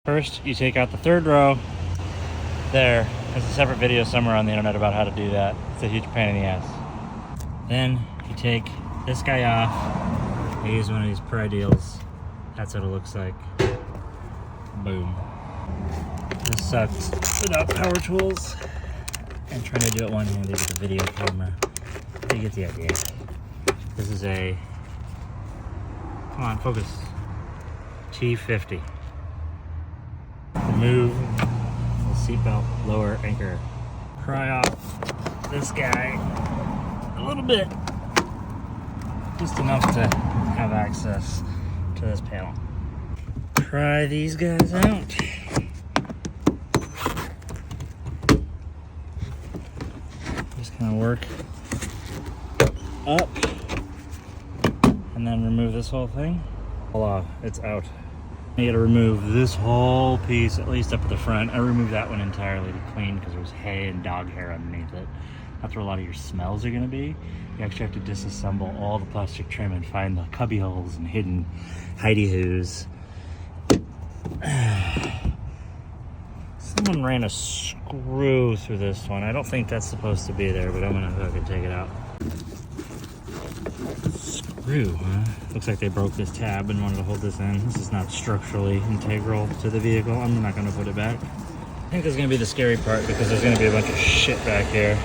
First, you take out the third row. There's a separate video somewhere on the internet about how to do that. It's a huge pain in the ass. Then you take this guy off. I use one of these Pry-Deals. That's what it looks like. Boom. This sucks without power tools. I'm trying to do it one-handed with a video camera. You get the idea. This is a, come on, focus, T50. Remove the seatbelt lower anchor. Pry off this guy a little bit, just enough to have access to this panel. Pry these guys out. Just kind of work up and then remove this whole thing. Voila, it's out. You gotta remove this whole piece, at least up at the front. I removed that one entirely to clean because there was hay and dog hair underneath it. That's where a lot of your smells are gonna be. You actually have to disassemble all the plastic trim and find the cubby holes and hidden hidey-hoos. Someone ran a screw through this one. I don't think that's supposed to be there, but I'm gonna hook and take it out. Screw, huh? Looks like they broke this tab and wanted to hold this in. This is not structurally integral to the vehicle. I'm not gonna put it back. I think this is gonna be the scary part because there's gonna be a bunch of shit back here.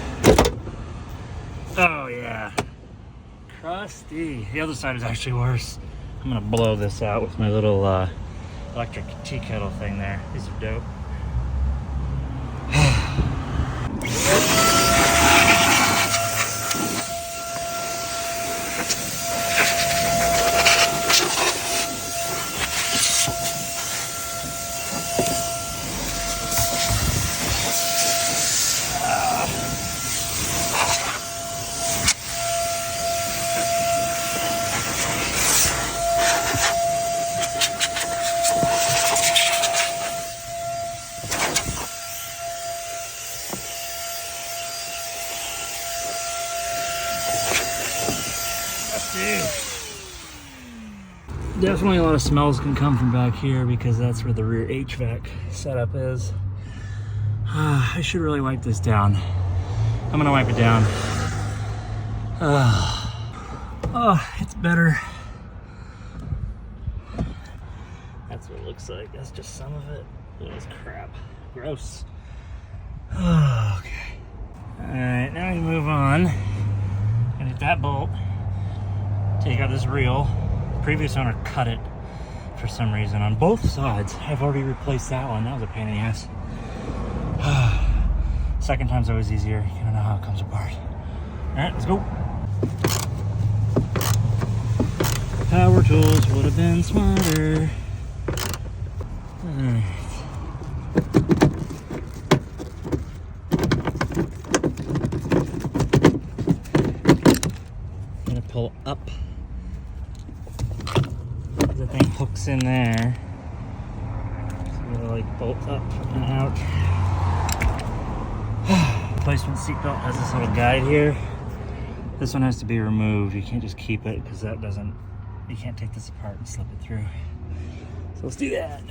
Oh yeah, crusty. The other side is actually worse. I'm gonna blow this out with my little electric tea kettle thing there. These are dope. Definitely a lot of smells can come from back here because that's where the rear HVAC setup is. I should really wipe this down. I'm gonna wipe it down. Oh, it's better. That's what it looks like. That's just some of it. Look at this crap. Gross. Oh, okay. Alright, now we move on. And hit that bolt. Take out this reel. Previous owner cut it for some reason on both sides. I've already replaced that one. That was a pain in the ass. Second time's always easier. You don't know how it comes apart. All right, let's go. Power tools would have been smarter. All right. I'm gonna pull up. The thing hooks in there, so I'm gonna like bolt up and out. Replacement seatbelt has this little guide here. This one has to be removed. You can't just keep it because that doesn't, you can't take this apart and slip it through. So let's do that.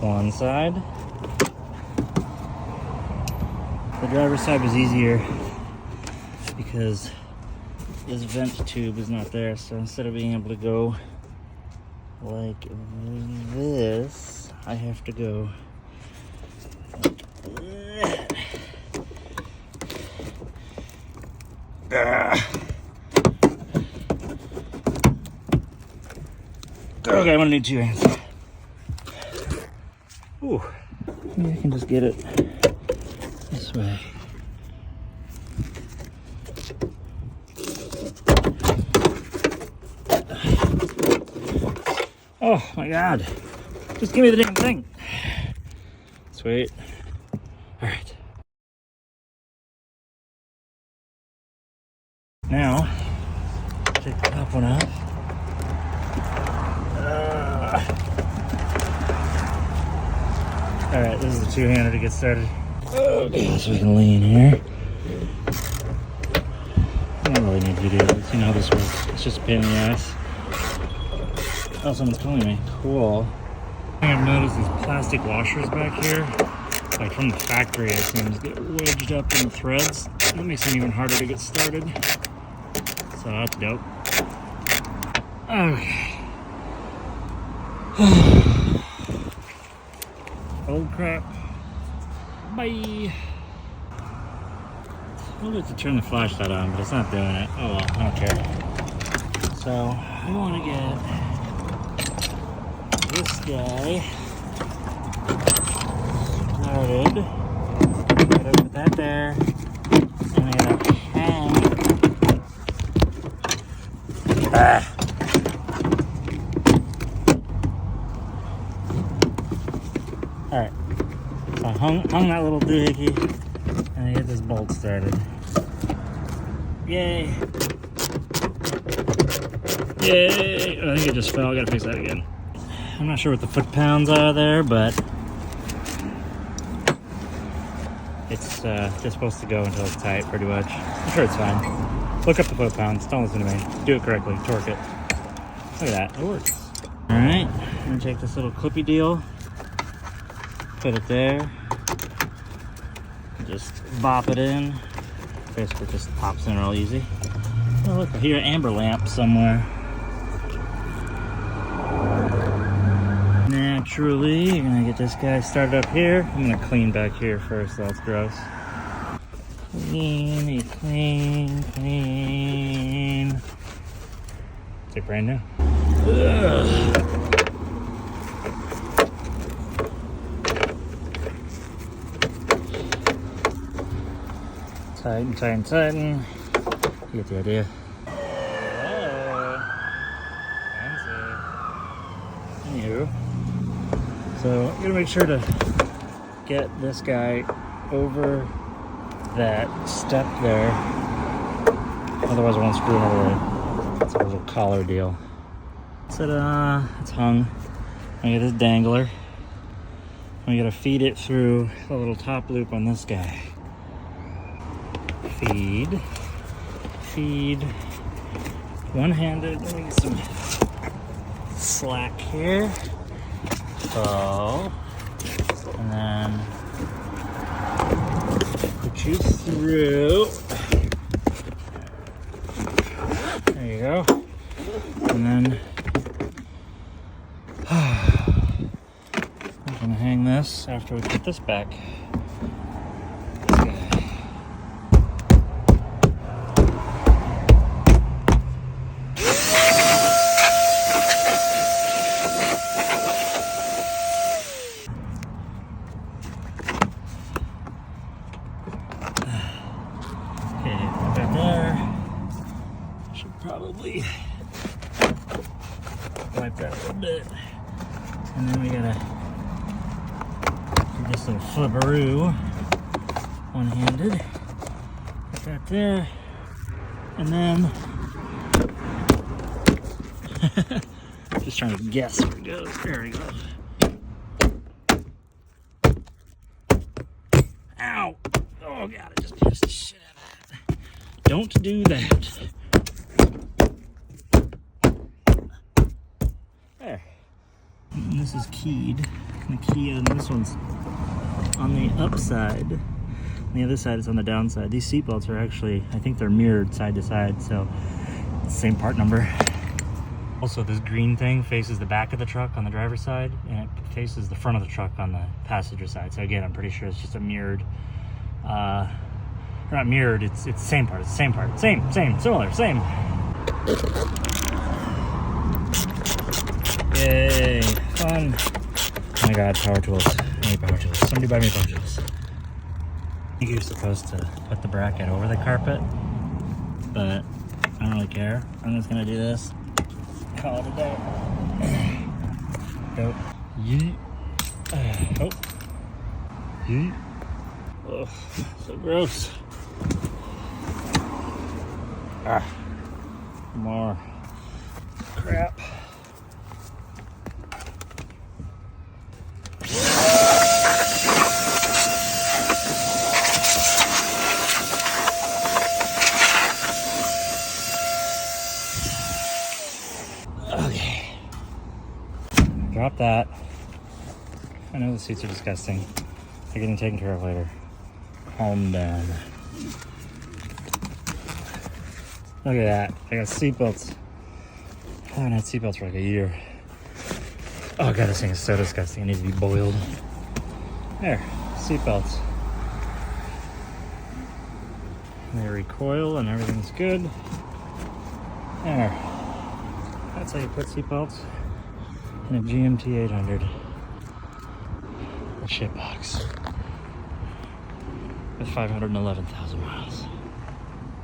One side. The driver's side was easier because this vent tube is not there, so instead of being able to go like this, I have to go like that. Okay, I'm gonna need 2 hands. Ooh, maybe I can just get it this way. Oh my God. Just give me the damn thing. Sweet. All right. Now, take the top one out. All right, this is the two-hander to get started. Okay, so we can lean here. I don't really need videos. You know how this works. It's just a pain in the ass. Oh, someone's calling me. Cool. I've noticed these plastic washers back here, like from the factory, it seems get wedged up in the threads. That makes it even harder to get started. So that's dope. Okay. Old crap. Bye. I'd like to turn the flashlight on, but it's not doing it. Oh well, I don't care. So we want to get this guy started. Gotta put that there. And we gotta hang. Alright. So I hung that little doohickey and I get this bolt started. Yay! Yay! I think it just fell. I gotta fix that again. I'm not sure what the foot pounds are there, but it's just supposed to go until it's tight, pretty much. I'm sure it's fine. Look up the foot pounds. Don't listen to me. Do it correctly. Torque it. Look at that. It works. All right. I'm gonna take this little clippy deal, put it there, just bop it in. Basically, just pops in real easy. Oh, look, I hear an amber lamp somewhere. Naturally, you're gonna get this guy started up here. I'm gonna clean back here first, that's gross. Clean, clean. Is it brand new? Ugh. Tighten, tighten, tighten. You get the idea. Anywho, so I'm gonna make sure to get this guy over that step there. Otherwise, I won't screw it all the way. It's a little collar deal. Ta-da! It's hung. I get this dangler. We gotta feed it through the little top loop on this guy. Feed. Feed. One-handed. Let me get some slack here. So, and then put you through. There you go. And then I'm gonna hang this after we put this back. Probably wipe that a little bit, and then we gotta do this little flipperoo one-handed. Put that there, and then just trying to guess where it goes. There we go. Ow! Oh god, I just pierced the shit out of that. Don't do that. There. And this is keyed. The key on this one's on the upside. On the other side is on the downside. These seatbelts are actually, I think they're mirrored side to side, so it's the same part number. Also, this green thing faces the back of the truck on the driver's side, and it faces the front of the truck on the passenger side. So again, I'm pretty sure it's just a mirrored, not mirrored, it's the same part, it's the same part. Same, similar, same. Yay, fun. Oh my god, power tools. I need power tools. Somebody buy me power tools. I think you're supposed to put the bracket over the carpet, but I don't really care. I'm just gonna do this. Call it a day. Dope. Yeet. Oh. Yeet. Oh, so gross. Ah. More crap. drop that. I know the seats are disgusting. They're getting taken care of later. Calm down. Look at that. I got seatbelts. I haven't had seatbelts for like a year. Oh god, this thing is so disgusting. It needs to be boiled. There, seatbelts. They recoil and everything's good. There. That's how you put seatbelts in a GMT800. A shit box with 511,000 miles.